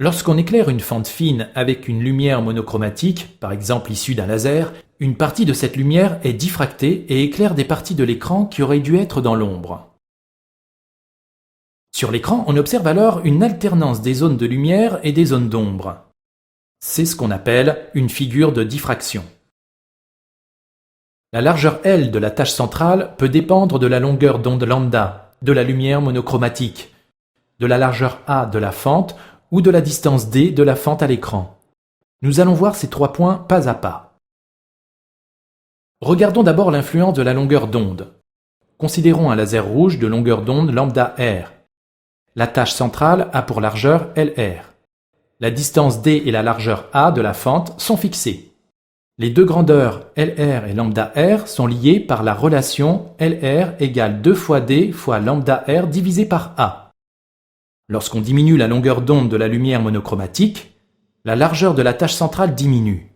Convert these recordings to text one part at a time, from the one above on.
Lorsqu'on éclaire une fente fine avec une lumière monochromatique, par exemple issue d'un laser, une partie de cette lumière est diffractée et éclaire des parties de l'écran qui auraient dû être dans l'ombre. Sur l'écran, on observe alors une alternance des zones de lumière et des zones d'ombre. C'est ce qu'on appelle une figure de diffraction. La largeur L de la tâche centrale peut dépendre de la longueur d'onde lambda, de la lumière monochromatique, de la largeur A de la fente ou de la distance D de la fente à l'écran. Nous allons voir ces trois points pas à pas. Regardons d'abord l'influence de la longueur d'onde. Considérons un laser rouge de longueur d'onde lambda R. La tâche centrale a pour largeur LR. La distance D et la largeur A de la fente sont fixées. Les deux grandeurs LR et lambda R sont liées par la relation LR égale 2 fois D fois lambda R divisé par A. Lorsqu'on diminue la longueur d'onde de la lumière monochromatique, la largeur de la tâche centrale diminue.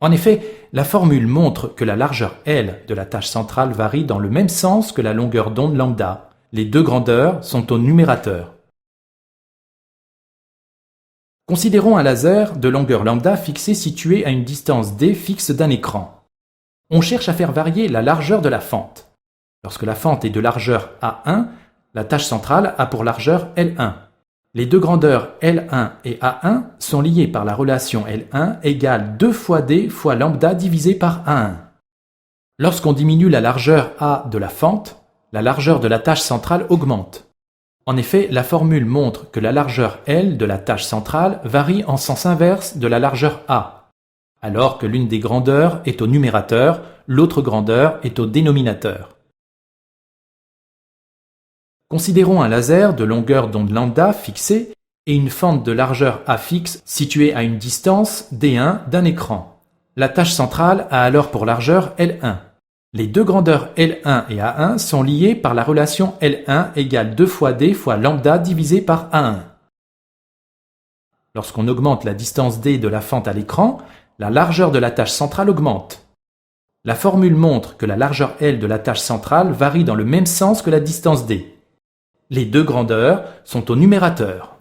En effet, la formule montre que la largeur L de la tâche centrale varie dans le même sens que la longueur d'onde lambda. Les deux grandeurs sont au numérateur. Considérons un laser de longueur lambda fixé situé à une distance d fixe d'un écran. On cherche à faire varier la largeur de la fente. Lorsque la fente est de largeur A1, la tâche centrale a pour largeur L1. Les deux grandeurs L1 et A1 sont liées par la relation L1 égale 2 fois D fois lambda divisé par A1. Lorsqu'on diminue la largeur A de la fente, la largeur de la tâche centrale augmente. En effet, la formule montre que la largeur L de la tâche centrale varie en sens inverse de la largeur A, alors que l'une des grandeurs est au numérateur, l'autre grandeur est au dénominateur. Considérons un laser de longueur d'onde lambda fixé et une fente de largeur A fixe située à une distance D1 d'un écran. La tâche centrale a alors pour largeur L1. Les deux grandeurs L1 et A1 sont liées par la relation L1 égale 2 fois D fois lambda divisé par A1. Lorsqu'on augmente la distance D de la fente à l'écran, la largeur de la tâche centrale augmente. La formule montre que la largeur L de la tâche centrale varie dans le même sens que la distance D. Les deux grandeurs sont au numérateur.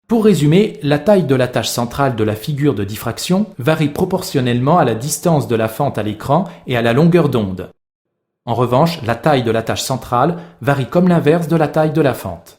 Pour résumer, la taille de la tâche centrale de la figure de diffraction varie proportionnellement à la distance de la fente à l'écran et à la longueur d'onde. En revanche, la taille de la tâche centrale varie comme l'inverse de la taille de la fente.